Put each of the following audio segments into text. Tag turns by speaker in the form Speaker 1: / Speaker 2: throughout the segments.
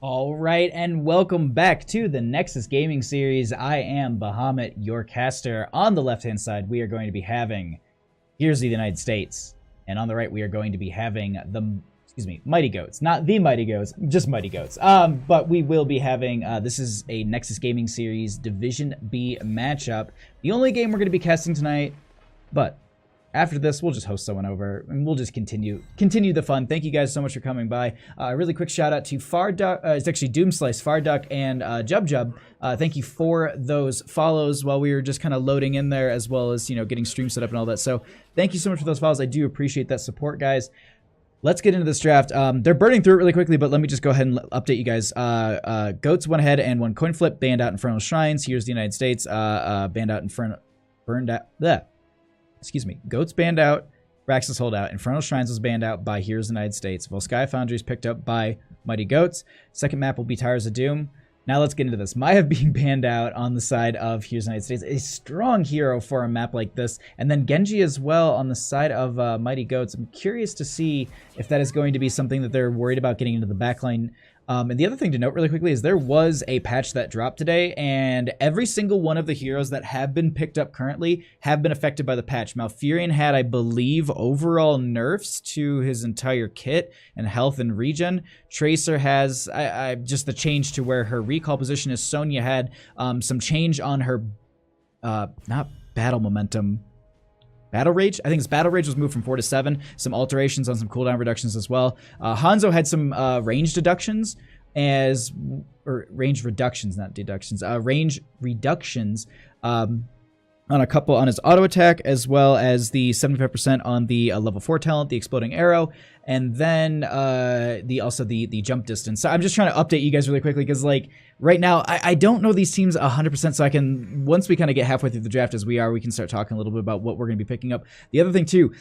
Speaker 1: All right, and welcome back to the Nexus Gaming Series. I am Bahamut, your caster. On the left-hand side, we are going to be having Here's the United States. And on the right, we are going to be having the, Mighty Goats. Not the Mighty Goats, just Mighty Goats. But we will be having, this is a Nexus Gaming Series Division B matchup. The only game we're going to be casting tonight, but after this, we'll just host someone over, and we'll just continue the fun. Thank you guys so much for coming by. Really quick shout out to Farduck, it's actually Doomslice, Farduck, and Jub. Thank you for those follows while we were just kind of loading in there, as well as, you know, getting stream set up and all that. So thank you so much for those follows. I do appreciate that support, guys. Let's get into this draft. They're burning through it really quickly, but let me just go ahead and update you guys. Goats went ahead and won coin flip, banned out Infernal Shrines. Here's the United States, banned out burned out. Bleh. Excuse me, Goats banned out, Raxus holdout, Infernal Shrines was banned out by Here's the United States, Volsky Foundry is picked up by Mighty Goats. Second map will be Tires of Doom. Now let's get into this. Maya being banned out on the side of Here's the United States, a strong hero for a map like this. And then Genji as well on the side of Mighty Goats. I'm curious to see if that is going to be something that they're worried about getting into the backline. And the other thing to note really quickly is there was a patch that dropped today, and every single one of the heroes that have been picked up currently have been affected by the patch. Malfurion had, I believe, overall nerfs to his entire kit and health and regen. Tracer has just the change to where her recall position is. Sonya had some change on her, not battle momentum, Battle Rage? I think his Battle Rage was moved from 4 to 7. Some alterations on some cooldown reductions as well. Hanzo had some range deductions or range reductions, not deductions. Range reductions on a couple on his auto attack, as well as the 75% on the level 4 talent, the Exploding Arrow, and then the jump distance. So I'm just trying to update you guys really quickly because, like, right now I don't know these teams 100%, so I can, once we kind of get halfway through the draft as we are, we can start talking a little bit about what we're going to be picking up. The other thing too,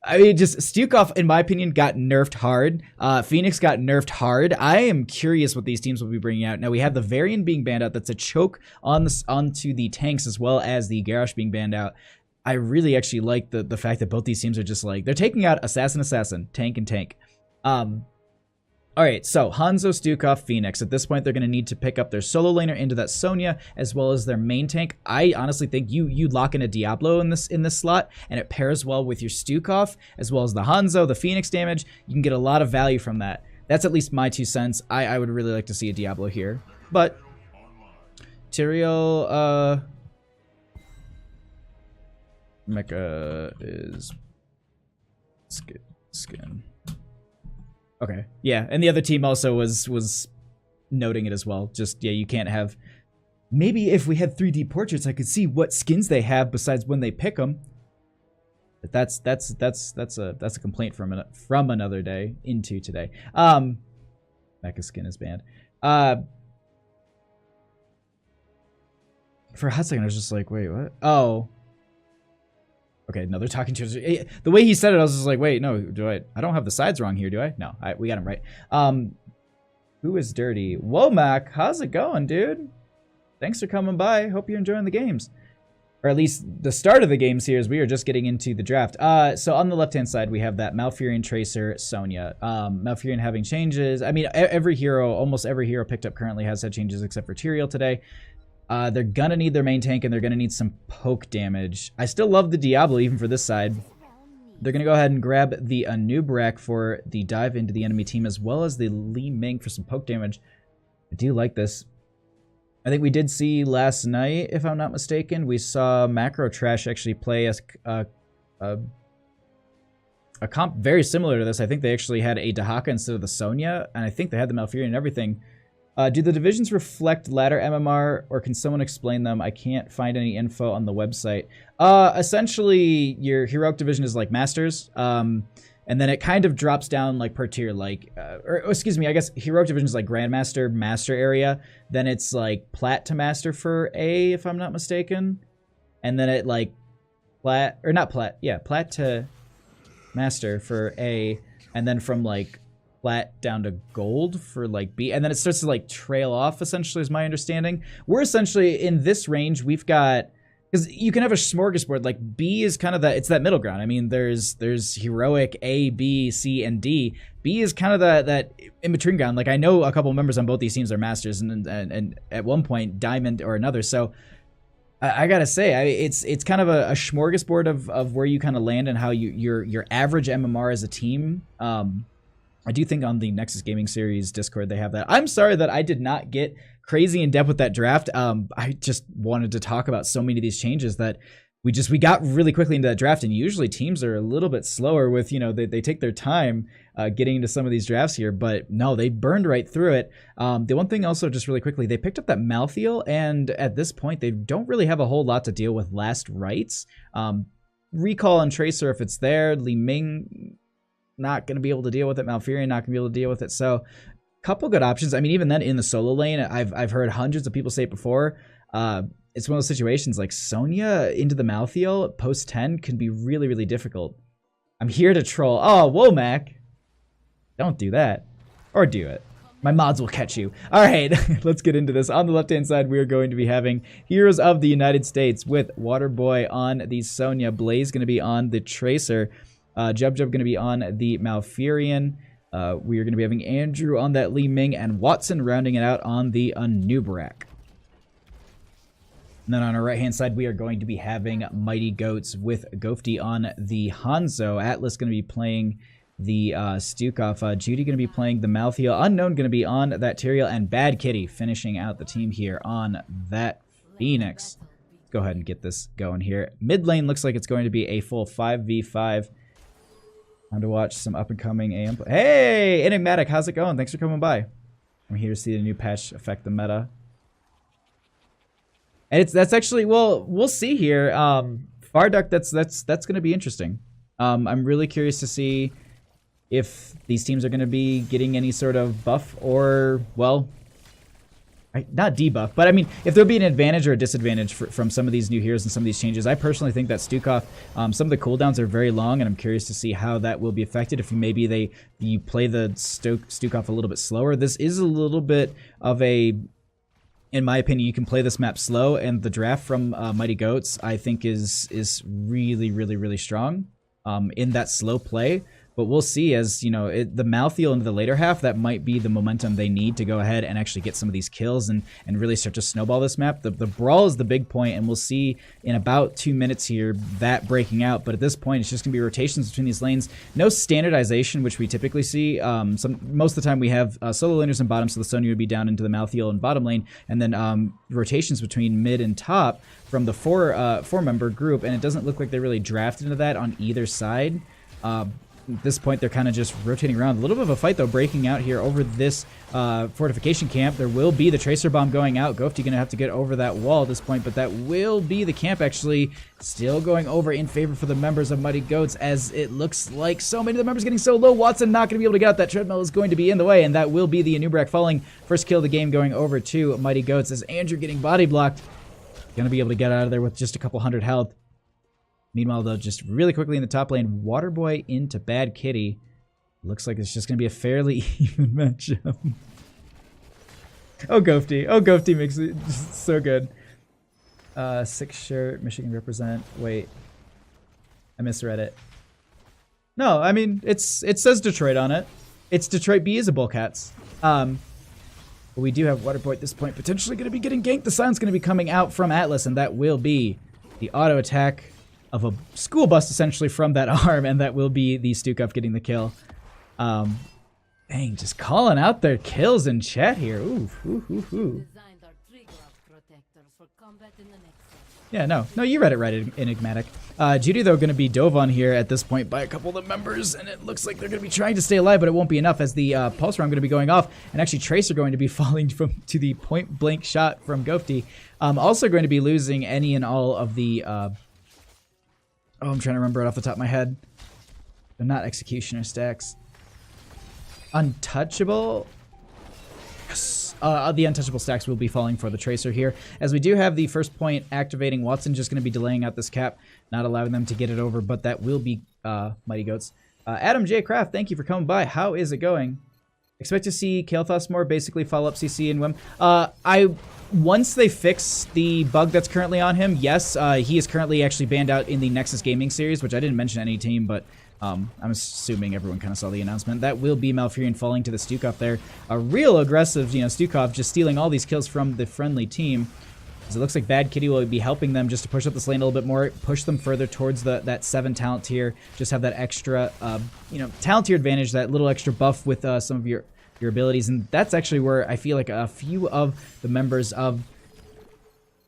Speaker 1: I mean, just Stukov, in my opinion, got nerfed hard. Phoenix got nerfed hard. I am curious what these teams will be bringing out. Now we have the Varian being banned out. That's a choke onto the tanks, as well as the Garrosh being banned out. I really actually like the fact that both these teams are just like, they're taking out Assassin, Tank, and Tank. All right, so Hanzo, Stukov, Phoenix. At this point, they're going to need to pick up their solo laner into that Sonya, as well as their main tank. I honestly think you lock in a Diablo in this slot, and it pairs well with your Stukov, as well as the Hanzo, the Phoenix damage. You can get a lot of value from that. That's at least my 2 cents. I would really like to see a Diablo here. But Tyrael, Mecha is skin. Okay, yeah, and the other team also was noting it as well. Just, yeah, you can't have. Maybe if we had 3D portraits, I could see what skins they have besides when they pick them. But that's a complaint from another day into today. Mecha skin is banned. For a hot second, I was just like, wait, what? Oh. Okay, no, they're talking to us. The way he said it, I was just like, wait, no, I don't have the sides wrong here, do I? No, we got him right. Who is dirty? Womack, how's it going, dude? Thanks for coming by. Hope you're enjoying the games. Or at least the start of the games here, as we are just getting into the draft. So on the left-hand side, we have that Malfurion, Tracer, Sonya. Malfurion having changes. I mean, almost every hero picked up currently has had changes except for Tyrael today. They're gonna need their main tank, and they're gonna need some poke damage. I still love the Diablo, even for this side. They're gonna go ahead and grab the Anubrak for the dive into the enemy team, as well as the Li Ming for some poke damage. I do like this. I think we did see last night, if I'm not mistaken, we saw Macro Trash actually play as a comp very similar to this. I think they actually had a Dahaka instead of the Sonya, and I think they had the Malfurion and everything. Do the divisions reflect ladder MMR, or can someone explain them? I can't find any info on the website. Essentially, your heroic division is like masters, and then it kind of drops down like per tier, like, excuse me, I guess heroic division is like grandmaster, master area. Then it's like plat to master for A, if I'm not mistaken, and then it like plat to master for A, and then from like flat down to gold for like B, and then it starts to like trail off, essentially, is my understanding. We're essentially in this range. We've got because you can have a smorgasbord. Like B is kind of it's that middle ground. I mean, there's heroic A, B, C, and D. B is kind of that in between ground. Like I know a couple of members on both these teams are masters, and at one point diamond or another. So I gotta say, it's kind of a smorgasbord of where you kind of land and how your average MMR as a team. I do think on the Nexus Gaming Series Discord they have that. I'm sorry that I did not get crazy in depth with that draft. I just wanted to talk about so many of these changes that we got really quickly into that draft, and usually teams are a little bit slower with, they take their time getting into some of these drafts here, but no, they burned right through it. The one thing also, just really quickly, they picked up that Malthael, and at this point they don't really have a whole lot to deal with last rites. Recall and Tracer if it's there. Li Ming not going to be able to deal with it. Malfurion not going to be able to deal with it. So couple good options. I mean, even then in the solo lane, I've heard hundreds of people say it before. It's one of those situations like Sonya into the Malthael post 10 can be really, really difficult. I'm here to troll. Oh, Womack. Don't do that. Or do it. My mods will catch you. All right, let's get into this. On the left-hand side, we are going to be having Heroes of the United States with Waterboy on the Sonya. Blaze going to be on the Tracer. Jub going to be on the Malfurion. We are going to be having Andrew on that Li Ming, and Watson rounding it out on the Anub'arak. And then on our right-hand side, we are going to be having Mighty Goats with Gofty on the Hanzo. Atlas going to be playing the Stukov. Judy going to be playing the Malthael. Unknown going to be on that Tyrael, and Bad Kitty finishing out the team here on that Phoenix. Let's go ahead and get this going here. Mid lane looks like it's going to be a full 5v5. Time to watch some up-and-coming AM. Hey, Enigmatic, how's it going? Thanks for coming by. I'm here to see the new patch affect the meta. And that's actually, well, we'll see here. Farduck, that's going to be interesting. I'm really curious to see if these teams are going to be getting any sort of buff or, well, not debuff, but I mean, if there'll be an advantage or a disadvantage from some of these new heroes and some of these changes. I personally think that Stukov, some of the cooldowns are very long, and I'm curious to see how that will be affected. If maybe you play the Stukov a little bit slower. This is a little bit of a, in my opinion, you can play this map slow, and the draft from Mighty Goats, I think, is really, really, really strong in that slow play. But we'll see as, the Malthael into the later half, that might be the momentum they need to go ahead and actually get some of these kills and really start to snowball this map. The brawl is the big point, and we'll see in about 2 minutes here that breaking out. But at this point, it's just going to be rotations between these lanes. No standardization, which we typically see. Most of the time we have solo laners in bottom, so the Sonya would be down into the Malthael in bottom lane, and then rotations between mid and top from the four-member group, and it doesn't look like they really drafted into that on either side. At this point, they're kind of just rotating around. A little bit of a fight, though, breaking out here over this fortification camp. There will be the Tracer Bomb going out. Gofty going to have to get over that wall at this point, but that will be the camp, actually, still going over in favor for the members of Mighty Goats, as it looks like so many of the members getting so low. Watson not going to be able to get out. That treadmill is going to be in the way, and that will be the Anub'arak falling. First kill of the game going over to Mighty Goats, as Andrew getting body blocked. Going to be able to get out of there with just a couple hundred health. Meanwhile, though, just really quickly in the top lane, Waterboy into Bad Kitty. Looks like it's just going to be a fairly even matchup. Oh, Gofty. Oh, Gofty makes it so good. 6 shirt, Michigan represent. Wait. I misread it. No, I mean, it says Detroit on it. It's Detroit B is a Bullcats. But we do have Waterboy at this point potentially going to be getting ganked. The sun's going to be coming out from Atlas, and that will be the auto attack of a school bus essentially from that arm, and that will be the Stukov getting the kill. Dang, just calling out their kills in chat here. Ooh, ooh, ooh, ooh. Yeah, no, you read it right, Enigmatic. Judy, though, going to be dove on here at this point by a couple of the members, and it looks like they're going to be trying to stay alive, but it won't be enough as the pulse round going to be going off, and actually Tracer going to be falling to the point-blank shot from Gofty. Also going to be losing any and all of the... Oh, I'm trying to remember it off the top of my head. They're not Executioner stacks. Untouchable? Yes. The Untouchable stacks will be falling for the Tracer here. As we do have the first point activating, Watson just going to be delaying out this cap, not allowing them to get it over, but that will be Mighty Goats. Adam J. Craft, thank you for coming by. How is it going? Expect to see Kael'thas more basically follow up CC and Wim. Once they fix the bug that's currently on him, yes, he is currently actually banned out in the Nexus Gaming series, which I didn't mention any team, but I'm assuming everyone kind of saw the announcement. That will be Malfurion falling to the Stukov there. A real aggressive, Stukov just stealing all these kills from the friendly team. So it looks like Bad Kitty will be helping them just to push up this lane a little bit more, push them further towards that 7 talent tier, just have that extra, talent tier advantage, that little extra buff with some of your abilities. And that's actually where I feel like a few of the members of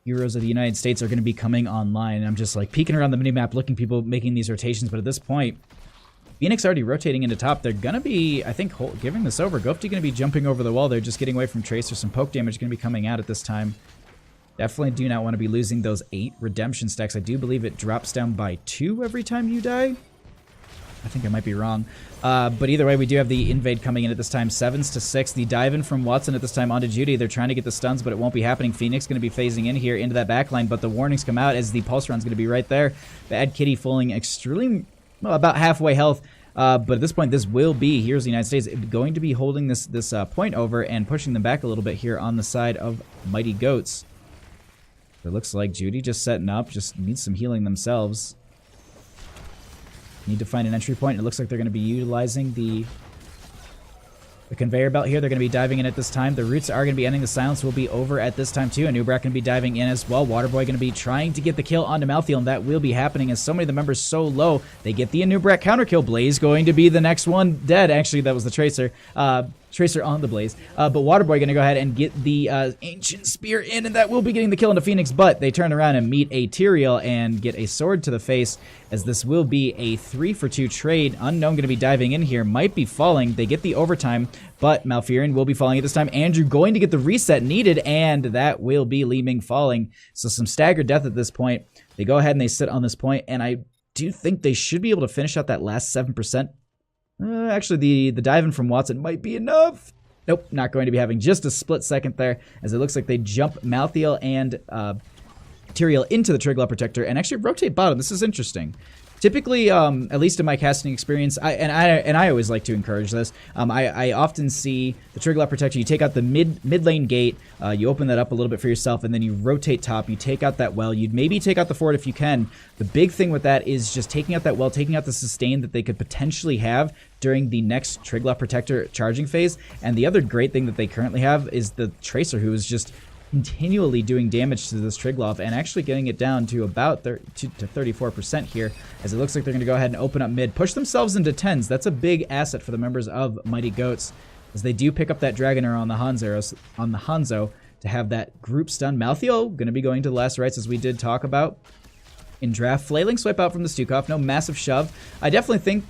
Speaker 1: Heroes of the United States are going to be coming online. I'm just like peeking around the minimap, looking people making these rotations, but at this point, Phoenix already rotating into top. They're going to be, I think, giving this over. Gofty going to be jumping over the wall. They're just getting away from Tracer. Some poke damage going to be coming out at this time. Definitely do not want to be losing those 8 redemption stacks. I do believe it drops down by 2 every time you die. I think I might be wrong. But either way, we do have the invade coming in at this time. 7s to 6. The dive in from Watson at this time onto Judy. They're trying to get the stuns, but it won't be happening. Phoenix going to be phasing in here into that backline, but the warnings come out as the pulse run's going to be right there. Bad Kitty falling extremely, well, about halfway health. But at this point, this will be Heroes of the United States going to be holding this point over and pushing them back a little bit here on the side of Mighty Goats. It looks like Judy just setting up, just needs some healing themselves. Need to find an entry point. It looks like they're going to be utilizing the conveyor belt here. They're going to be diving in at this time. The roots are going to be ending. The silence will be over at this time too. And Nubrak going to be diving in as well. Waterboy going to be trying to get the kill onto Malthiel, and that will be happening as so many of the members so low. They get the Nubrak counter kill. Blaze going to be the next one dead. Actually, that was the Tracer. Tracer on the Blaze. But Waterboy going to go ahead and get the Ancient Spear in, and that will be getting the kill into Phoenix, but they turn around and meet a Tyrael and get a sword to the face, as this will be a 3-for-2 trade. Unknown going to be diving in here, might be falling. They get the overtime, but Malfurion will be falling at this time. Andrew going to get the reset needed, and that will be Li Ming falling. So some staggered death at this point. They go ahead and they sit on this point, and I do think they should be able to finish out that last 7%. Actually, the dive in from Watson might be enough. Nope, not going to be having just a split second there, as it looks like they jump Malthiel and Tyrael into the Triglaw Protector and actually rotate bottom. This is interesting. Typically, at least in my casting experience, I always like to encourage this. I often see the Triglaw Protector. You take out the mid lane gate, you open that up a little bit for yourself, and then you rotate top. You take out that well. You'd maybe take out the fort if you can. The big thing with that is just taking out that well, taking out the sustain that they could potentially have during the next Triglaw Protector charging phase. And the other great thing that they currently have is the Tracer, who is just continually doing damage to this Triglav and actually getting it down to about 34% here, as it looks like they're going to go ahead and open up mid, push themselves into 10s. That's a big asset for the members of Mighty Goats, as they do pick up that Dragonair on the Hanzo to have that group stun. Malthiel going to be going to the last rites, as we did talk about in draft. Flailing swipe out from the Stukov. No massive shove. I definitely think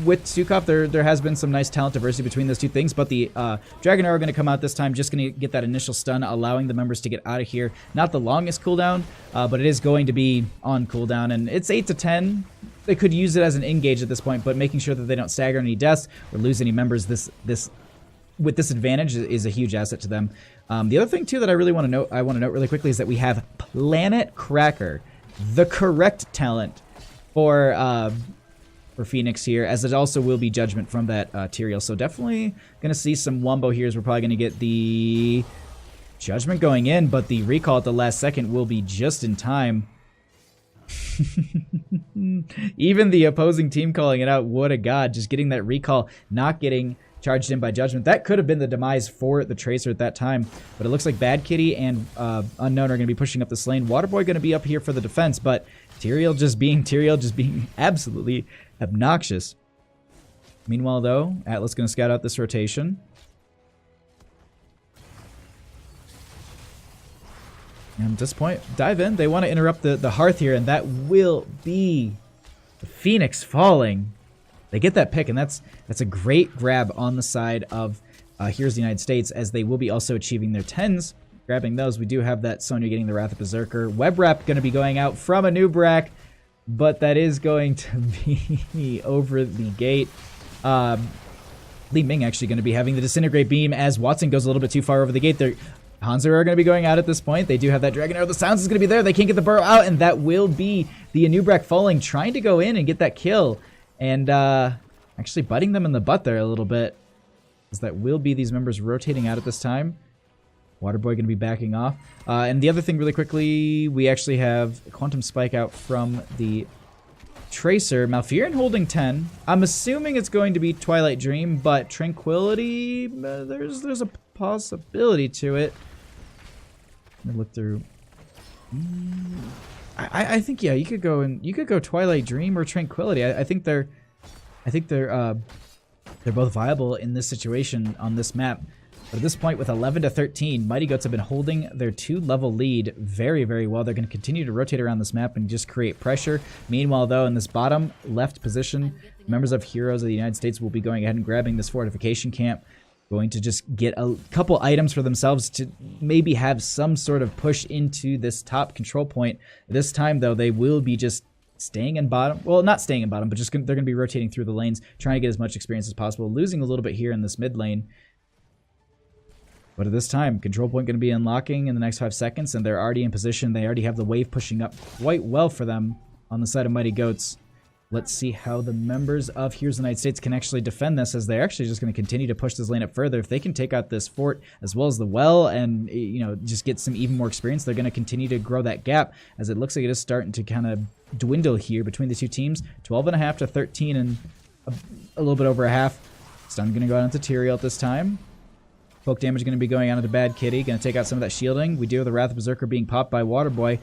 Speaker 1: with Stukov there has been some nice talent diversity between those two things, but the Dragonair are going to come out this time, just going to get that initial stun, allowing the members to get out of here. Not the longest cooldown, but it is going to be on cooldown, and it's 8 to 10. They could use it as an engage at this point, but making sure that they don't stagger any deaths or lose any members with this advantage is a huge asset to them. The other thing too that I want to note really quickly is that we have Planet Cracker, the correct talent for Phoenix here, as it also will be Judgment from that Tyrael. So definitely going to see some wombo here, as we're probably going to get the Judgment going in, but the recall at the last second will be just in time. Even the opposing team calling it out. What a god, just getting that recall, not getting charged in by Judgment. That could have been the demise for the Tracer at that time, but it looks like Bad Kitty and Unknown are going to be pushing up this lane. Waterboy going to be up here for the defense, but Tyrael just being absolutely obnoxious. Meanwhile, though, Atlas going to scout out this rotation. And at this point, dive in. They want to interrupt the hearth here, and that will be the Phoenix falling. They get that pick, and that's a great grab on the side of Heroes of the United States, as they will be also achieving their 10s. Grabbing those, we do have that Sonya getting the Wrath of Berserker. Web Wrap going to be going out from a Nubrak, but that is going to be over the gate. Li Ming actually going to be having the Disintegrate Beam, as Watson goes a little bit too far over the gate. Hanzo are going to be going out at this point. They do have that Dragonair. The Sounds is going to be there. They can't get the burrow out, and that will be the Nubrak falling, trying to go in and get that kill. And actually butting them in the butt there a little bit. as that will be these members rotating out at this time. Waterboy going to be backing off. And the other thing really quickly, we actually have Quantum Spike out from the Tracer. Malfurion holding 10. I'm assuming it's going to be Twilight Dream, but Tranquility, there's a possibility to it. Let me look through. I think, yeah, you could go Twilight Dream or Tranquility. I think they're both viable in this situation on this map. But at this point, with 11 to 13, Mighty Goats have been holding their 2-level lead very, very well. They're going to continue to rotate around this map and just create pressure. Meanwhile, though, in this bottom left position, members of Heroes of the United States will be going ahead and grabbing this fortification camp, going to just get a couple items for themselves to maybe have some sort of push into this top control point. This time, though, they will be just staying in bottom. Well, not staying in bottom, but just they're going to be rotating through the lanes, trying to get as much experience as possible, losing a little bit here in this mid lane. But at this time, control point going to be unlocking in the next 5 seconds, and they're already in position. They already have the wave pushing up quite well for them on the side of Mighty Goats. Let's see how the members of Heroes of the United States can actually defend this, as they're actually just going to continue to push this lane up further. If they can take out this fort as well as the well and, you know, just get some even more experience, they're going to continue to grow that gap, as it looks like it is starting to kind of dwindle here between the two teams. 12.5 to 13 and a little bit over a half. Stun going to go out onto Tyrael at this time. Poke damage going to be going on into Bad Kitty. Going to take out some of that shielding. We do have the Wrath of Berserker being popped by Waterboy.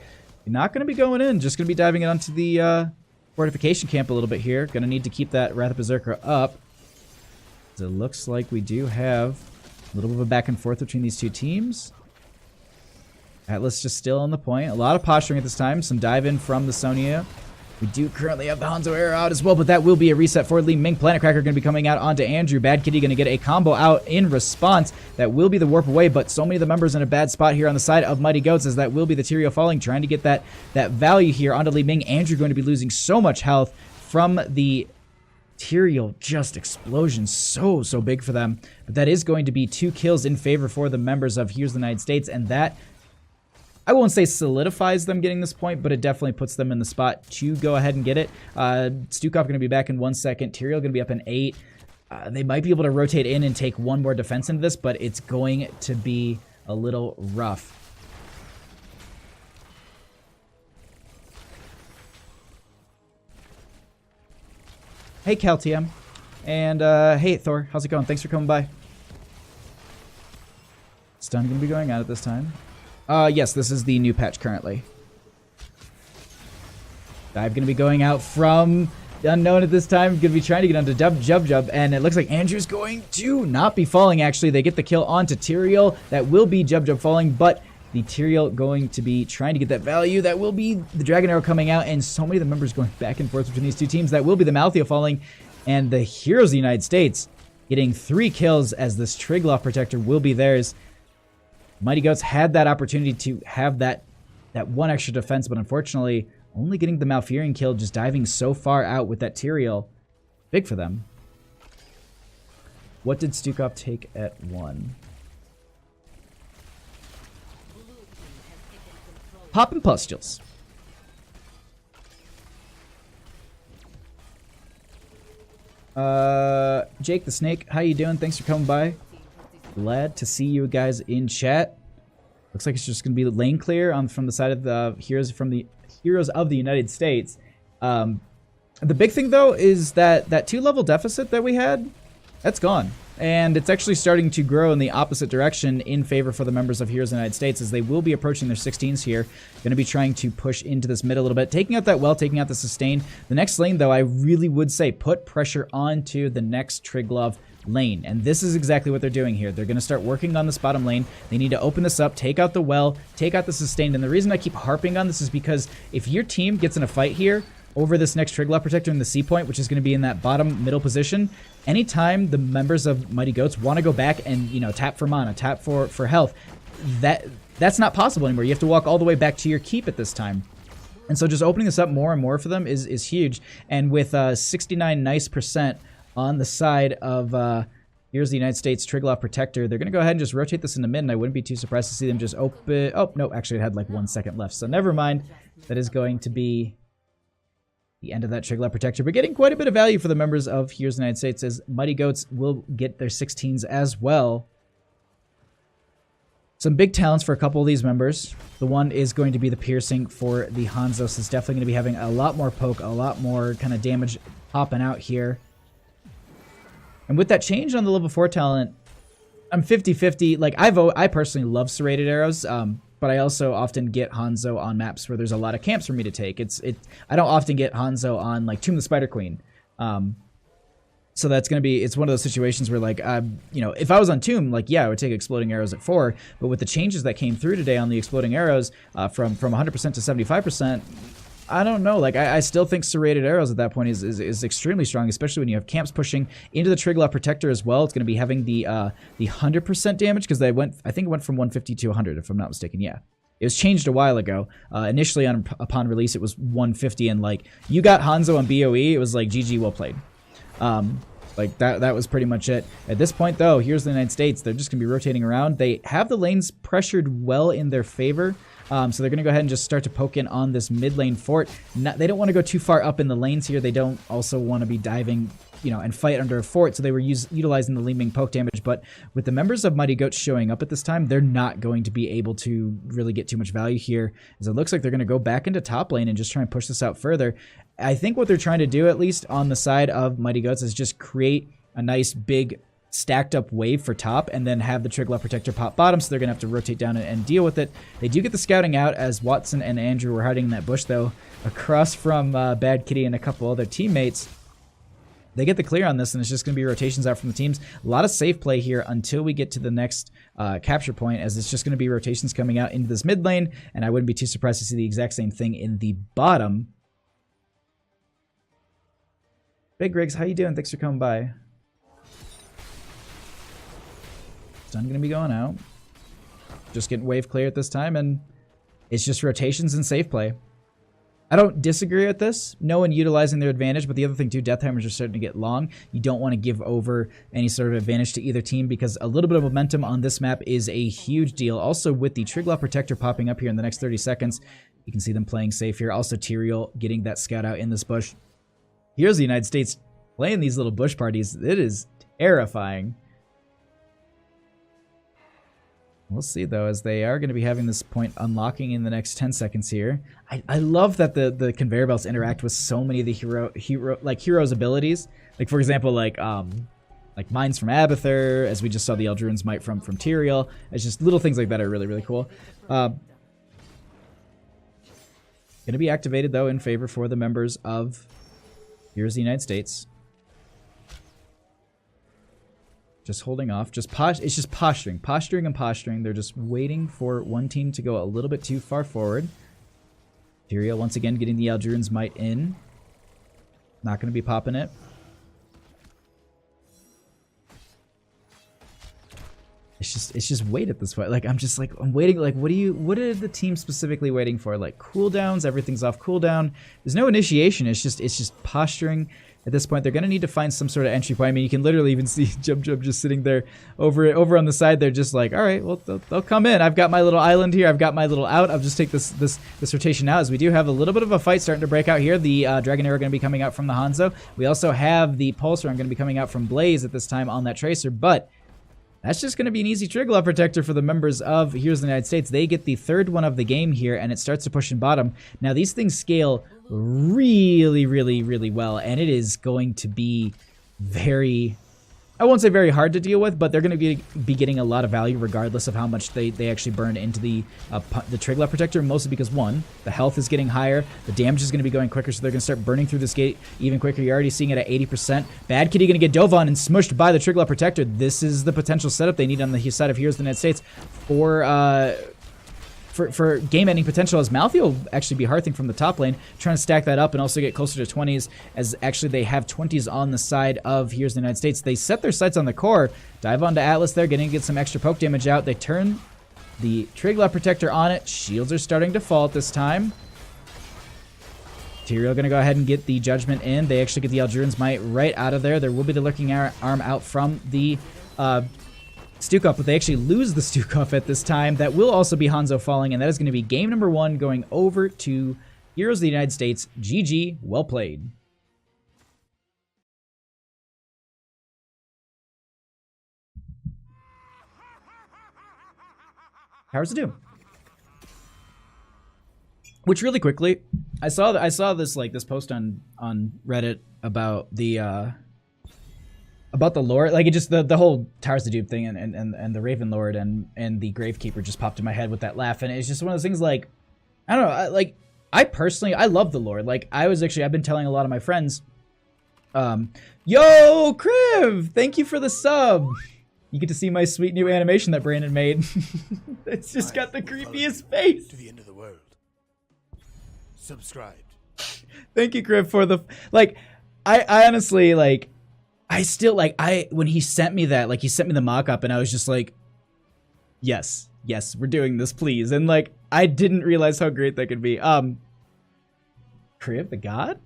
Speaker 1: Not going to be going in. Just going to be diving it onto the fortification camp a little bit here. Going to need to keep that Wrath of Berserker up. So it looks like we do have a little bit of a back and forth between these two teams. Atlas just still on the point. A lot of posturing at this time. Some dive in from the Sonya. We do currently have the Hanzo arrow out as well, but that will be a reset for Li Ming. Planet Cracker going to be coming out onto Andrew. Bad Kitty going to get a combo out in response. That will be the warp away, but so many of the members in a bad spot here on the side of Mighty Goats, as that will be the Tyrael falling, trying to get that value here onto Li Ming. Andrew going to be losing so much health from the Tyrael just explosion. So big for them. But that is going to be 2 kills in favor for the members of Heroes of the United States, and that, I won't say solidifies them getting this point, but it definitely puts them in the spot to go ahead and get it. Stukov going to be back in 1 second. Tyrael going to be up in 8. They might be able to rotate in and take one more defense into this, but it's going to be a little rough. Hey, CalTM. And hey, Thor. How's it going? Thanks for coming by. Stun going to be going out at this time. Yes, this is the new patch currently. Dive going to be going out from Unknown at this time. Going to be trying to get onto Jub, and it looks like Andrew's going to not be falling, actually. They get the kill onto Tyrael. That will be Jub falling, but the Tyrael going to be trying to get that value. That will be the Dragon Arrow coming out, and so many of the members going back and forth between these two teams. That will be the Malthea falling, and the Heroes of the United States getting 3 kills, as this Triglav Protector will be theirs. Mighty Goats had that opportunity to have that one extra defense, but unfortunately, only getting the Malfurion kill, just diving so far out with that Tyrael. Big for them. What did Stukov take at 1? Pop and Pustules. Jake the Snake, how you doing? Thanks for coming by. Glad to see you guys in chat. Looks like it's just going to be lane clear from the side of the Heroes of the United States. The big thing, though, is that 2-level deficit that we had, that's gone. And it's actually starting to grow in the opposite direction in favor for the members of Heroes of the United States, as they will be approaching their 16s here. Going to be trying to push into this mid a little bit, taking out that well, taking out the sustain. The next lane, though, I really would say put pressure onto the next Triglav lane, and this is exactly what they're doing here. They're going to start working on this bottom lane. They need to open this up, take out the well, take out the sustained, and the reason I keep harping on this is because if your team gets in a fight here over this next Triglav Protector in the C point, which is going to be in that bottom middle position, anytime the members of Mighty Goats want to go back and, you know, tap for mana, tap for health, that's not possible anymore. You have to walk all the way back to your keep at this time. And so just opening this up more and more for them is huge. And with 69 nice % on the side of Here's the United States Triglav Protector, they're going to go ahead and just rotate this into mid, and I wouldn't be too surprised to see them just open... Oh, no, actually it had like 1 second left, so never mind. That is going to be the end of that Triglav Protector, but getting quite a bit of value for the members of Heroes of the United States, as Mighty Goats will get their 16s as well. Some big talents for a couple of these members. The one is going to be the piercing for the Hanzo. So it's definitely going to be having a lot more poke, a lot more kind of damage popping out here. And with that change on the level 4 talent, I'm 50-50. Like, I personally love serrated arrows, but I also often get Hanzo on maps where there's a lot of camps for me to take. I don't often get Hanzo on, like, Tomb of the Spider Queen. So that's going to be, it's one of those situations where, like, you know, if I was on Tomb, like, yeah, I would take exploding arrows at 4, but with the changes that came through today on the exploding arrows, from 100% to 75%, I don't know. Like, I still think serrated arrows at that point is extremely strong, especially when you have camps pushing into the Triglav Protector as well. It's going to be having the 100% damage, because I think it went from 150 to 100, if I'm not mistaken. Yeah. It was changed a while ago. Initially, upon release, it was 150, and, like, you got Hanzo on BOE, it was like, GG, well played. Like, that was pretty much it. At this point, though, here's the United States. They're just going to be rotating around. They have the lanes pressured well in their favor. So they're going to go ahead and just start to poke in on this mid lane fort. They don't want to go too far up in the lanes here. They don't also want to be diving, you know, and fight under a fort. So they were utilizing the Lee Ming poke damage. But with the members of Mighty Goats showing up at this time, they're not going to be able to really get too much value here, as it looks like they're going to go back into top lane and just try and push this out further. I think what they're trying to do, at least on the side of Mighty Goats, is just create a nice big stacked up wave for top, and then have the Triglav Protector pop bottom, so they're going to have to rotate down and deal with it. They do get the scouting out, as Watson and Andrew were hiding in that bush, though, across from Bad Kitty and a couple other teammates. They get the clear on this, and it's just going to be rotations out from the teams. A lot of safe play here until we get to the next capture point, as it's just going to be rotations coming out into this mid lane, and I wouldn't be too surprised to see the exact same thing in the bottom. Big Riggs, how you doing? Thanks for coming by. Stun going to be going out. Just getting wave clear at this time, and it's just rotations and safe play. I don't disagree with this. No one utilizing their advantage, but the other thing too, death hammers are starting to get long. You don't want to give over any sort of advantage to either team, because a little bit of momentum on this map is a huge deal. Also, with the Triglav Protector popping up here in the next 30 seconds, you can see them playing safe here. Also, Tyrael getting that scout out in this bush. Here's the United States playing these little bush parties. It is terrifying. We'll see, though, as they are going to be having this point unlocking in the next 10 seconds here. I love that the conveyor belts interact with so many of the heroes' abilities. Like, for example, like Mines from Abathur, as we just saw the Eldruin's Might from Tyrael. It's just little things like that are really, really cool. Going to be activated, though, in favor for the members of Here's the United States. Just holding off. It's just posturing. Posturing and posturing. They're just waiting for one team to go a little bit too far forward. Tyrael once again getting the Eldruin's Might in. Not going to be popping it. It's just wait at this point. Like, I'm waiting. Like, what are the team specifically waiting for? Like, cooldowns, everything's off cooldown. There's no initiation. It's just posturing. At this point, they're going to need to find some sort of entry point. I mean, you can literally even see Jub just sitting there over on the side. They're just like, all right, well, they'll come in. I've got my little island here. I've got my little out. I'll just take this rotation out, as we do have a little bit of a fight starting to break out here. The Dragon Arrow going to be coming out from the Hanzo. We also have the Pulsar going to be coming out from Blaze at this time on that Tracer, but that's just going to be an easy Triglav Protector for the members of Heroes of the United States. They get the third one of the game here, and it starts to push in bottom. Now, these things scale really, really, really well, and it is going to be very, I won't say very hard to deal with, but they're going to be getting a lot of value regardless of how much they actually burn into the Triglav Protector, mostly because, one, the health is getting higher, the damage is going to be going quicker, so they're going to start burning through this gate even quicker. You're already seeing it at 80%. Bad Kitty going to get dove on and smushed by the Triglav Protector. This is the potential setup they need on the side of Heroes of the United States for game-ending potential, as Malthy will actually be hearthing from the top lane, trying to stack that up and also get closer to 20s, as actually they have 20s on the side of Here's the United States. They set their sights on the core, dive onto Atlas there, getting to get some extra poke damage out. They turn the Triglav Protector on it. Shields are starting to fall at this time. Tyrael going to go ahead and get the Judgment in. They actually get the Eldruin's Might right out of there. There will be the Lurking Arm out from the Stukov, but they actually lose the Stukov at this time. That will also be Hanzo falling, and that is going to be game number 1 going over to Heroes of the United States, GG, well played. Towers of Doom. Which really quickly, I saw this this post on Reddit about the lore, like it just the whole Towers of Doom thing and the Raven Lord and the Gravekeeper just popped in my head with that laugh, and it's just one of those things like I don't know, I personally love the lore. Like I've been telling a lot of my friends, yo Kriv, thank you for the sub. You get to see my sweet new animation that Brandon made. It's just got the creepiest face.
Speaker 2: To the end of the world. Subscribed.
Speaker 1: Thank you, Kriv, for the I honestly when he sent me that, he sent me the mock-up and I was just like, yes, we're doing this, please. And I didn't realize how great that could be. Kriv the God?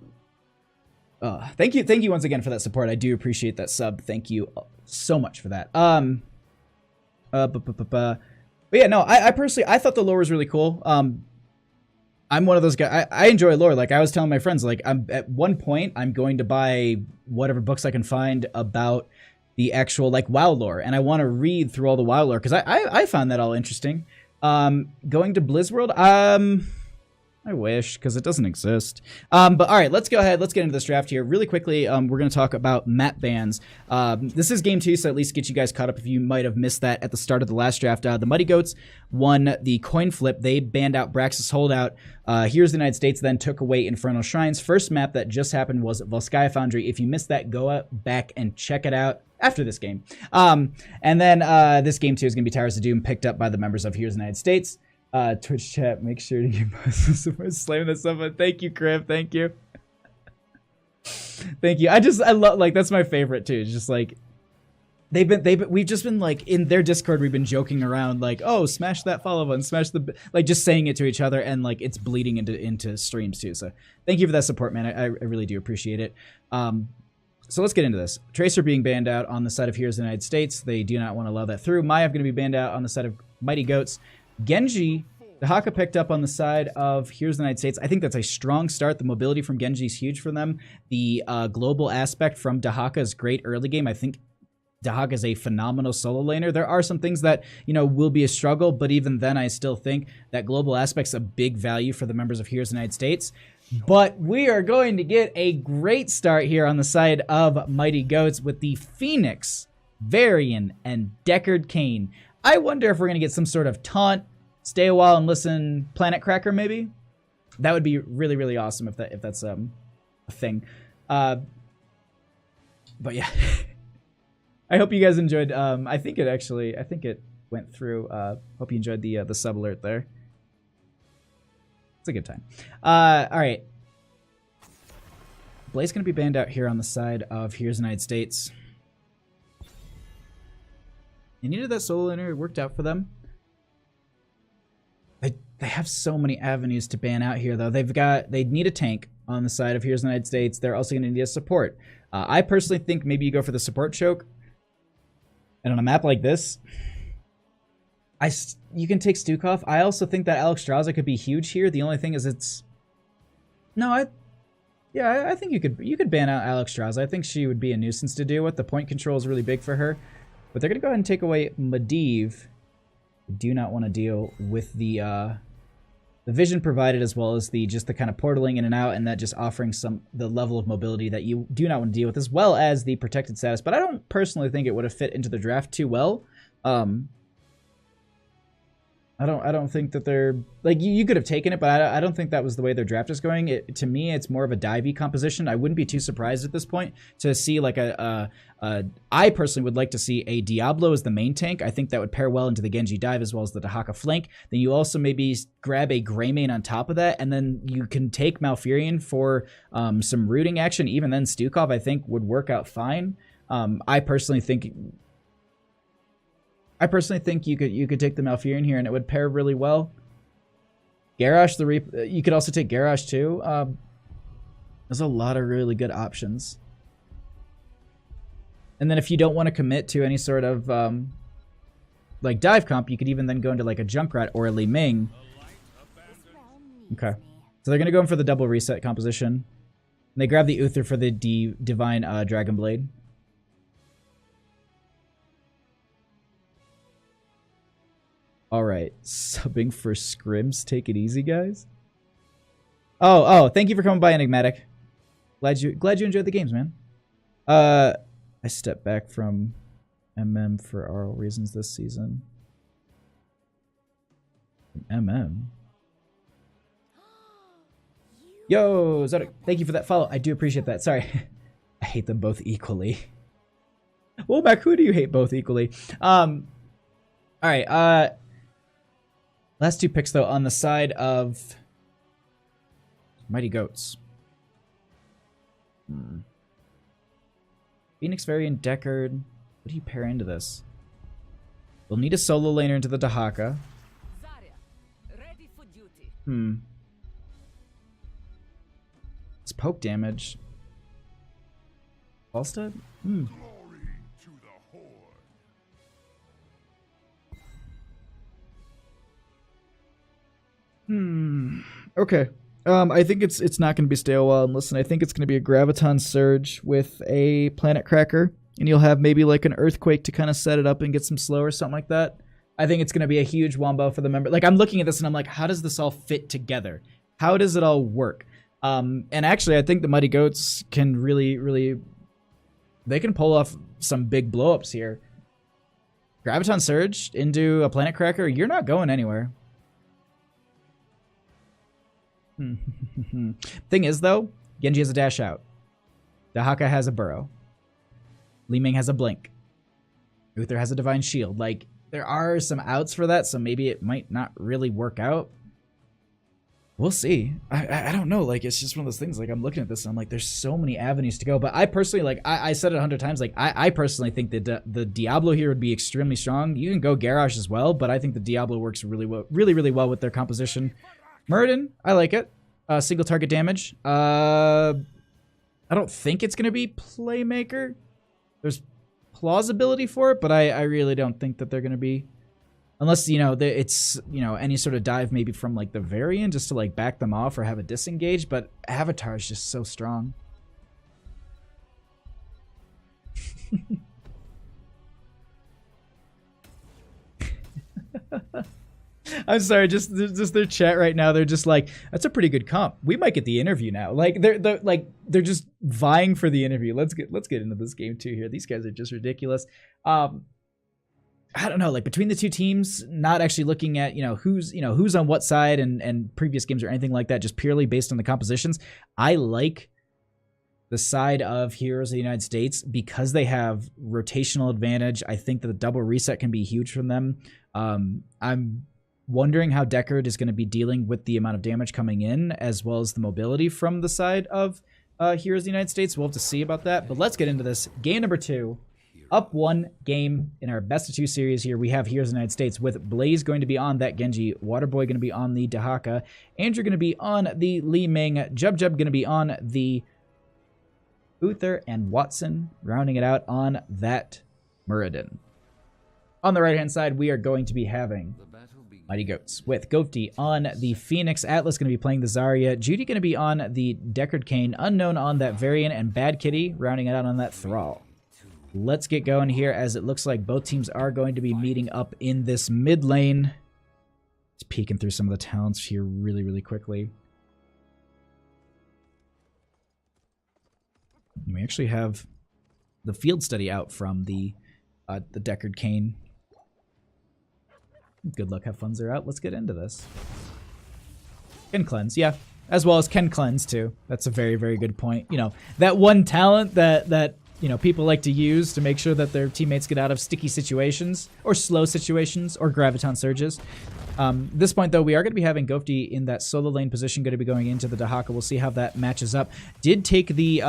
Speaker 1: Thank you once again for that support. I do appreciate that sub. Thank you so much for that. But yeah, no, I personally, I thought the lore was really cool. I'm one of those guys, I enjoy lore. Like I was telling my friends, I'm at one point, I'm going to buy whatever books I can find about the actual WoW lore. And I want to read through all the WoW lore because I found that all interesting. Going to Blizzworld, I wish, because it doesn't exist. But all right, let's go ahead. Let's get into this draft here really quickly. We're going to talk about map bans. This is game 2, so at least get you guys caught up if you might have missed that at the start of the last draft. The Muddy Goats won the coin flip. They banned out Braxis Holdout. Here's the United States, then took away Infernal Shrines. First map that just happened was Volskaya Foundry. If you missed that, go back and check it out after this game. And then this game 2 is going to be Towers of Doom, picked up by the members of Here's the United States. Twitch chat, make sure to give us slamming this up. Thank you, Kriv. Thank you. Thank you. I love, that's my favorite too. It's just we've just been in their Discord, we've been joking around oh, smash that follow button, smash the, just saying it to each other, and it's bleeding into streams too. So thank you for that support, man. I really do appreciate it. So let's get into this. Tracer being banned out on the side of Here's the United States. They do not want to allow that through. Mayav going to be banned out on the side of Mighty Goats. Genji, the Haka picked up on the side of Here's the United States. I think that's a strong start. The mobility from Genji is huge for them. The global aspect from Dahaka is great early game. I think Dahaka is a phenomenal solo laner. There are some things that, will be a struggle, but even then I still think that global aspect's a big value for the members of Here's the United States. But we are going to get a great start here on the side of Mighty Goats with the Phoenix, Varian, and Deckard Cain. I wonder if we're going to get some sort of taunt, stay a while and listen, Planet Cracker maybe? That would be really, really awesome if that's a thing. But yeah. I hope you guys enjoyed. I think it went through. Hope you enjoyed the sub alert there. It's a good time. All right. Blaze going to be banned out here on the side of Here's the United States. They needed that solo laner. It worked out for them. They have so many avenues to ban out here, though. They need a tank on the side of Here's the United States. They're also going to need a support. I personally think maybe you go for the support choke. And on a map like this, you can take Stukov. I also think that Alexstrasza could be huge here. The only thing is I think you could ban out Alexstrasza. I think she would be a nuisance to deal with. The point control is really big for her. But they're going to go ahead and take away Medivh. I do not want to deal with the vision provided, as well as the kind of portaling in and out, and that just offering the level of mobility that you do not want to deal with, as well as the protected status. But I don't personally think it would have fit into the draft too well. I don't think that they're you could have taken it, but I don't think that was the way their draft is going. To me, it's more of a divey composition. I wouldn't be too surprised at this point to see I personally would like to see a Diablo as the main tank. I think that would pair well into the Genji dive as well as the Dahaka flank. Then you also maybe grab a Greymane on top of that, and then you can take Malfurion for some rooting action. Even then, Stukov I think would work out fine. I personally think you could take the Malfurion here and it would pair really well. Garrosh you could also take Garrosh too. There's a lot of really good options. And then if you don't want to commit to any sort of dive comp, you could even then go into a Junkrat or a Li Ming. Okay. So they're going to go in for the double reset composition. And they grab the Uther for the Divine Dragon Blade. Alright, subbing for scrims. Take it easy, guys. Oh, thank you for coming by, Enigmatic. Glad you enjoyed the games, man. I stepped back from MM for RL reasons this season. MM? Yo, Zodic, thank you for that follow. I do appreciate that. Sorry. I hate them both equally. Well, Mac, who do you hate both equally? Alright, last two picks, though, on the side of Mighty Goats. Phoenix Varian Deckard. What do you pair into this? We'll need a solo laner into the Dahaka.
Speaker 2: Ready for duty.
Speaker 1: It's poke damage. Falstad?
Speaker 3: Glory to the Horde.
Speaker 1: Okay. I think it's not going to be Stay a While and Listen. I think it's going to be a Graviton Surge with a Planet Cracker. And you'll have maybe like an Earthquake to kind of set it up and get some slow or something like that. I think it's going to be a huge wombo for the member. Like, I'm looking at this and I'm like, how does this all fit together? How does it all work? And actually, I think the Mighty Goats can really... They can pull off some big blowups here. Graviton Surge into a Planet Cracker, you're not going anywhere. Thing is, though, Genji has a dash out. Dahaka has a burrow. Li Ming has a blink. Uther has a divine shield. Like, there are some outs for that, so maybe it might not really work out. We'll see. I don't know. Like, it's just one of those things. Like, I'm looking at this and I'm like, there's so many avenues to go. But I personally, like, I said it 100 times. Like, I personally think that the Diablo here would be extremely strong. You can go Garrosh as well, but I think the Diablo works really well with their composition. Muradin, I like it. Single target damage. I don't think it's going to be Playmaker. There's plausibility for it, but I really don't think that they're going to be. Unless, you know, it's, you know, any sort of dive maybe from, like, the Varian just to, like, back them off or have a disengage. But Avatar is just so strong. I'm sorry, just their chat right now. They're just like, that's a pretty good comp. We might get the interview now. Like they're just vying for the interview. Let's get into this game too here. These guys are just ridiculous. I don't know, like between the two teams, not actually looking at, who's on what side and previous games or anything like that, just purely based on the compositions. I like the side of Heroes of the United States because they have rotational advantage. I think that the double reset can be huge from them. I'm wondering how Deckard is going to be dealing with the amount of damage coming in, as well as the mobility from the side of Heroes of the United States. We'll have to see about that, but let's get into this. Game number 2. Up 1 game in our best of 2 series here. We have Heroes of the United States with Blaze going to be on that Genji, Waterboy going to be on the Dahaka, Andrew going to be on the Li Ming, Jub going to be on the Uther, and Watson rounding it out on that Muradin. On the right-hand side, we are going to be having Mighty Goats with Goaty on the Phoenix, Atlas going to be playing the Zarya, Judy going to be on the Deckard Cain, Unknown on that Varian, and Bad Kitty rounding it out on that Thrall. Let's get going here, as it looks like both teams are going to be meeting up in this mid lane. Just peeking through some of the talents here really quickly. And we actually have the field study out from the Deckard Cain. Good luck, have fun, they're out. Let's get into this. Ken Cleanse, yeah. As well as Ken Cleanse, too. That's a very good point. That one talent that people like to use to make sure that their teammates get out of sticky situations, or slow situations, or graviton surges. This point, though, we are going to be having Goaty in that solo lane position, going to be going into the Dahaka. We'll see how that matches up. Did take the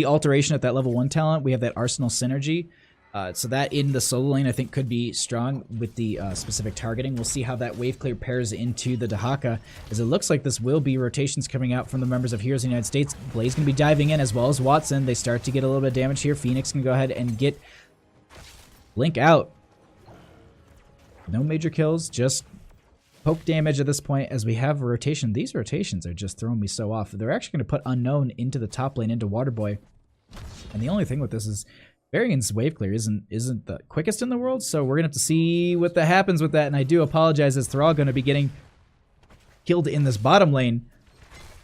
Speaker 1: alteration at that level 1 talent. We have that Arsenal synergy. So that in the solo lane, I think, could be strong with the specific targeting. We'll see how that wave clear pairs into the Dahaka, as it looks like this will be rotations coming out from the members of Heroes of the United States. Blaze going to be diving in, as well as Watson. They start to get a little bit of damage here. Phoenix can go ahead and get Blink out. No major kills, just poke damage at this point as we have a rotation. These rotations are just throwing me so off. They're actually going to put Unknown into the top lane, into Waterboy. And the only thing with this is Varian's wave clear isn't the quickest in the world, so we're going to have to see what that happens with that. And I do apologize, as they're all going to be getting killed in this bottom lane.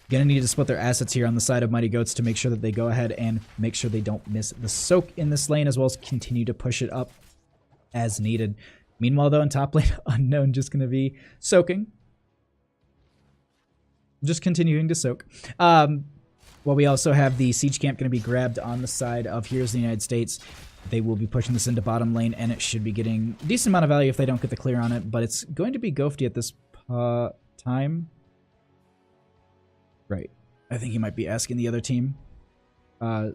Speaker 1: Going to need to split their assets here on the side of Mighty Goats to make sure that they go ahead and make sure they don't miss the soak in this lane, as well as continue to push it up as needed. Meanwhile, though, in top lane, Unknown just going to be soaking. Just continuing to soak. Well, we also have the Siege Camp going to be grabbed on the side of Heroes of the United States. They will be pushing this into bottom lane, and it should be getting a decent amount of value if they don't get the clear on it, but it's going to be Ghosty at this time. Right. I think he might be asking the other team. Okay.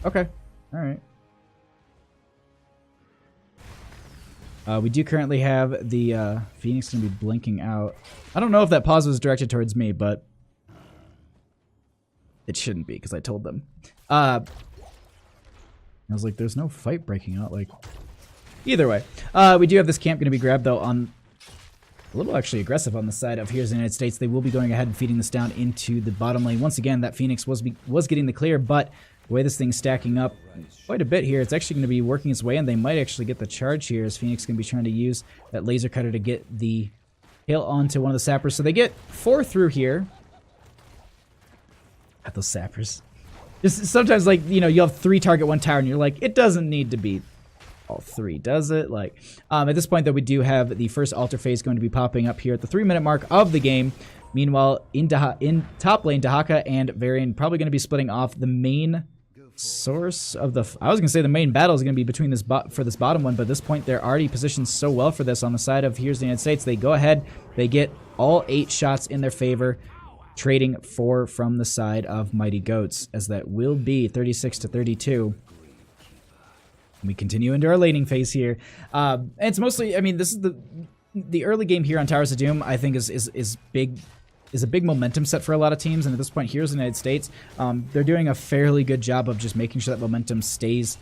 Speaker 1: Alright. We do currently have the Phoenix going to be blinking out. I don't know if that pause was directed towards me, but it shouldn't be, because I told them. I was like, there's no fight breaking out. Like, either way. We do have this camp going to be grabbed, though, on a little actually aggressive on the side of Heroes of the United States. They will be going ahead and feeding this down into the bottom lane. Once again, that Phoenix was getting the clear, but the way this thing's stacking up quite a bit here, it's actually going to be working its way, and they might actually get the charge here, as Phoenix is going to be trying to use that laser cutter to get the kill onto one of the sappers. So they get 4 through here. At those sappers. Just sometimes, like, you know, you have 3 target 1 tower, and you're like, it doesn't need to be all 3, does it? Like, at this point, though, we do have the first altar phase going to be popping up here at the 3-minute mark of the game. Meanwhile, in top lane, Dahaka and Varian probably going to be splitting off. The main source of the... I was going to say the main battle is going to be between this for this bottom one, but at this point, they're already positioned so well for this on the side of Heroes of the United States. They go ahead, they get all 8 shots in their favor, trading 4 from the side of Mighty Goats, as that will be 36 to 32. We continue into our laning phase here. It's mostly, I mean, this is the early game here on Towers of Doom, I think is a big momentum set for a lot of teams, and at this point, Heroes of the United States, they're doing a fairly good job of just making sure that momentum stays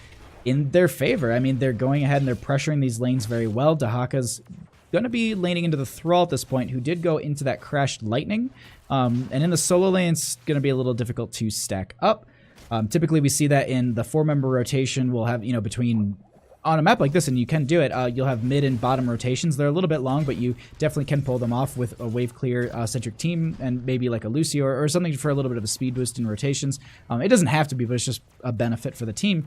Speaker 1: in their favor. I mean, they're going ahead and they're pressuring these lanes very well. Dahaka's going to be laning into the Thrall at this point, who did go into that crashed lightning. And in the solo lane, it's going to be a little difficult to stack up. Typically, we see that in the 4-member rotation, we'll have, you know, between... On a map like this, and you can do it, you'll have mid and bottom rotations. They're a little bit long, but you definitely can pull them off with a wave clear centric team, and maybe like a Lucio or something for a little bit of a speed boost in rotations. It doesn't have to be, but it's just a benefit for the team.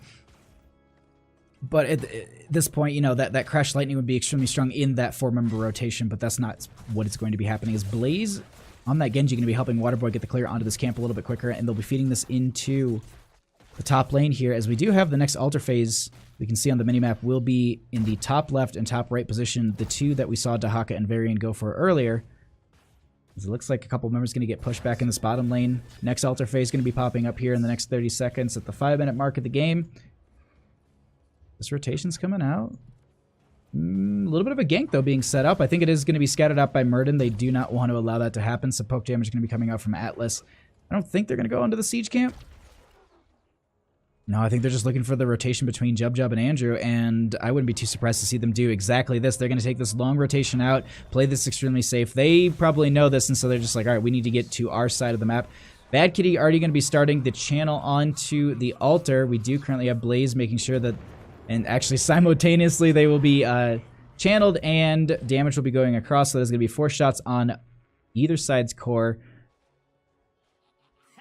Speaker 1: But at this point, you know, that Crash Lightning would be extremely strong in that 4-member rotation, but that's not what is going to be happening. Is Blaze on that Genji going to be helping Waterboy get the clear onto this camp a little bit quicker, and they'll be feeding this into the top lane here, as we do have the next altar phase. We can see on the minimap will be in the top left and top right position, the 2 that we saw Dahaka and Varian go for earlier. It looks like a couple members going to get pushed back in this bottom lane. Next altar phase going to be popping up here in the next 30 seconds at the 5-minute mark of the game. This rotation's coming out. A little bit of a gank, though, being set up. I think it is going to be scattered out by Murden. They do not want to allow that to happen, so poke damage is going to be coming out from Atlas. I don't think they're going to go into the siege camp. No, I think they're just looking for the rotation between Jub and Andrew, and I wouldn't be too surprised to see them do exactly this. They're going to take this long rotation out, play this extremely safe. They probably know this, and so they're just like, all right, we need to get to our side of the map. Bad Kitty already going to be starting the channel onto the altar. We do currently have Blaze making sure that, and actually simultaneously they will be channeled, and damage will be going across, so there's going to be 4 shots on either side's core.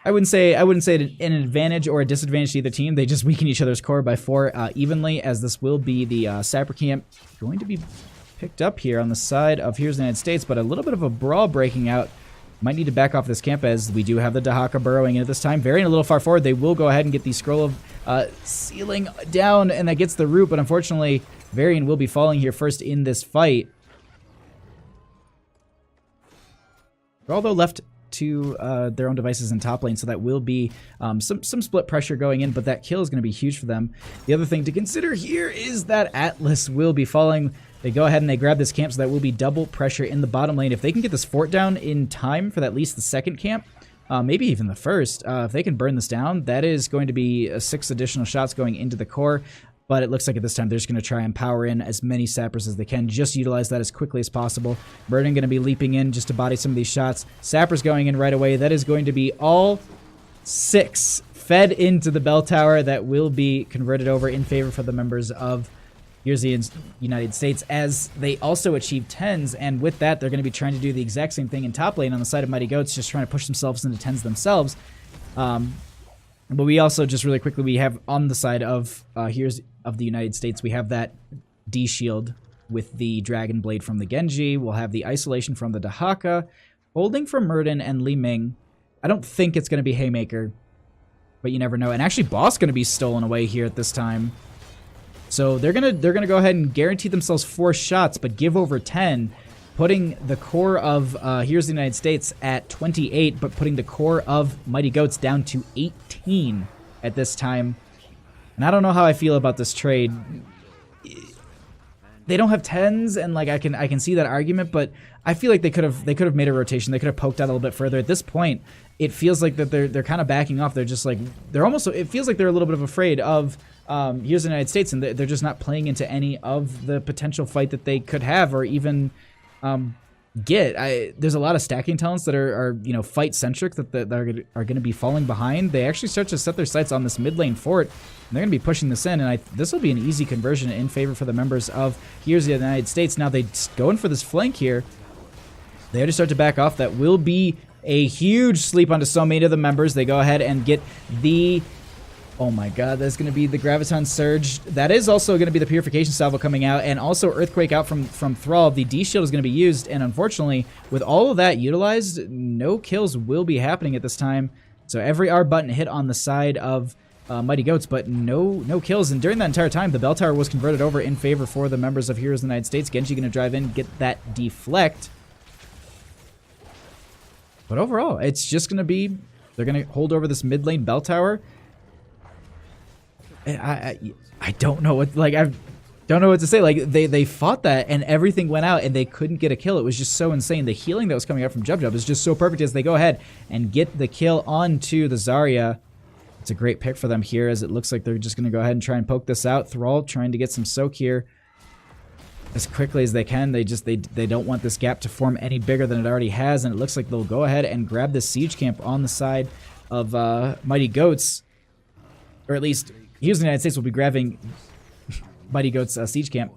Speaker 1: I wouldn't say an advantage or a disadvantage to either team. They just weaken each other's core by 4 evenly, as this will be the Sapper Camp going to be picked up here on the side of Heroes of the United States, but a little bit of a brawl breaking out. Might need to back off this camp, as we do have the Dahaka burrowing in at this time. Varian a little far forward. They will go ahead and get the Scroll of Sealing down, and that gets the root, but unfortunately, Varian will be falling here first in this fight. They're all, though, left to their own devices in top lane, so that will be some split pressure going in, but that kill is going to be huge for them. The other thing to consider here is that Atlas will be falling. They go ahead and they grab this camp, so that will be double pressure in the bottom lane. If they can get this fort down in time for at least the second camp, maybe even the first, if they can burn this down, that is going to be 6 additional shots going into the core. But it looks like at this time they're just going to try and power in as many sappers as they can. Just utilize that as quickly as possible. Murden going to be leaping in just to body some of these shots. Sappers going in right away. That is going to be all 6 fed into the bell tower that will be converted over in favor for the members of Here's the United States, as they also achieve 10s, and with that they're going to be trying to do the exact same thing in top lane on the side of Mighty Goats, just trying to push themselves into 10s themselves. But we also, just really quickly, we have on the side of Here's of the United States, we have that D shield with the Dragon Blade from the Genji. We'll have the isolation from the Dahaka, holding from Murden and Li Ming. I don't think it's going to be Haymaker, but you never know. And actually, Boss going to be stolen away here at this time. So they're gonna go ahead and guarantee themselves 4 shots, but give over 10, putting the core of Here's the United States at 28, but putting the core of Mighty Goats down to 18 at this time. And I don't know how I feel about this trade. They don't have 10s, and like I can see that argument, but I feel like they could have made a rotation. They could have poked out a little bit further. At this point, it feels like that they're kind of backing off. They're just like it feels like they're a little bit of afraid of Here's the United States, and they're just not playing into any of the potential fight that they could have or even get. There's a lot of stacking talents that are fight centric that are going to be falling behind. They actually start to set their sights on this mid lane fort, and they're going to be pushing this in, and this will be an easy conversion in favor for the members of Here's the United States. Now they go in for this flank here. They already start to back off. That will be a huge sleep onto so many of the members. They go ahead and get the... Oh my god, that's going to be the Graviton Surge. That is also going to be the Purification Salvo coming out, and also Earthquake out from Thrall. The D-Shield is going to be used, and unfortunately, with all of that utilized, no kills will be happening at this time. So every R button hit on the side of Mighty Goats, but no kills. And during that entire time, the Bell Tower was converted over in favor for the members of Heroes of the United States. Genji going to drive in, get that deflect. But overall, it's just going to be... They're going to hold over this mid lane Bell Tower. I don't know what, like, I don't know what to say. Like, they fought that and everything went out and they couldn't get a kill. It was just so insane. The healing that was coming out from Jub is just so perfect as they go ahead and get the kill onto the Zarya. It's a great pick for them here, as it looks like they're just going to go ahead and try and poke this out. Thrall trying to get some soak here as quickly as they can. They don't want this gap to form any bigger than it already has, and it looks like they'll go ahead and grab this siege camp on the side of Mighty Goats, or at least Here's the United States will be grabbing Mighty Goats siege camp,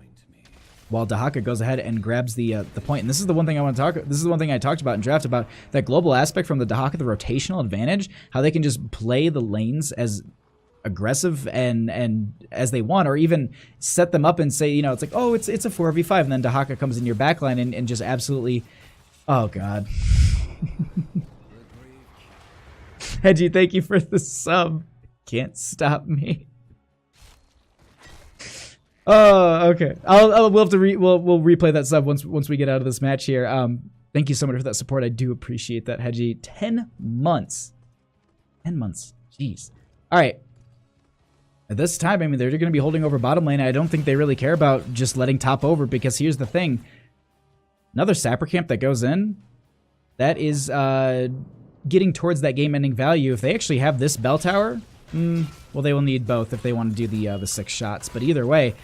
Speaker 1: while Dahaka goes ahead and grabs the point. And this is the one thing I want to talk. This is the one thing I talked about in draft, about that global aspect from the Dahaka, the rotational advantage, how they can just play the lanes as aggressive and as they want, or even set them up and say, it's like, oh, it's a 4v5, and then Dahaka comes in your backline and just absolutely, oh god. Hedgie, thank you for the sub. Can't stop me. Oh, okay. We'll have to we'll replay that sub once we get out of this match here. Thank you so much for that support. I do appreciate that, Hedgie. 10 months. 10 months. Jeez. All right. At this time, I mean, they're going to be holding over bottom lane. I don't think they really care about just letting top over, because here's the thing. Another Sapper camp that goes in, that is getting towards that game-ending value. If they actually have this bell tower, well, they will need both if they want to do the 6 shots. But either way,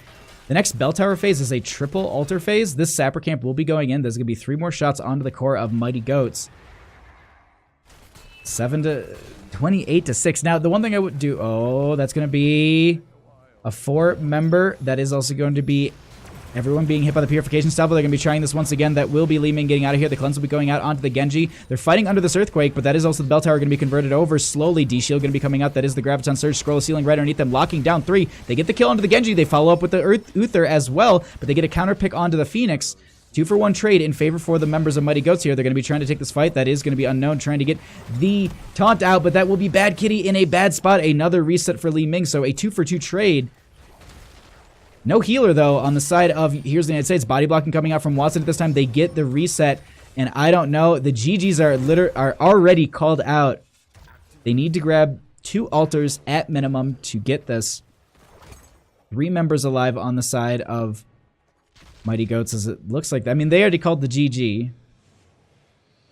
Speaker 1: the next bell tower phase is a triple altar phase. This Sapper camp will be going in. There's going to be 3 more shots onto the core of Mighty Goats. 28 to 6. Now, the one thing I would do... Oh, that's going to be a 4-member. That is also going to be everyone being hit by the Purification Salvo. They're going to be trying this once again. That will be Li Ming getting out of here. The Cleanse will be going out onto the Genji. They're fighting under this Earthquake, but that is also the Bell Tower going to be converted over. Slowly, D-Shield going to be coming out. That is the Graviton Surge. Scroll ceiling right underneath them, locking down 3. They get the kill onto the Genji. They follow up with the Uther as well, but they get a counter pick onto the Phoenix. 2-for-1 trade in favor for the members of Mighty Goats here. They're going to be trying to take this fight. That is going to be Unknown trying to get the taunt out, but that will be Bad Kitty in a bad spot. Another reset for Li Ming, so a 2-for-2 trade. No healer, though, on the side of Here's the United States. Body blocking coming out from Watson at this time. They get the reset, and I don't know. The GGs are already called out. They need to grab 2 altars at minimum to get this. 3 members alive on the side of Mighty Goats, as it looks like. I mean, they already called the GG.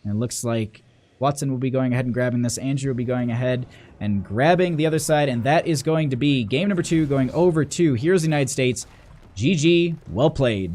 Speaker 1: And it looks like Watson will be going ahead and grabbing this. Andrew will be going ahead and grabbing the other side. And that is going to be game number 2 going over to Heroes of the United States. GG, well played.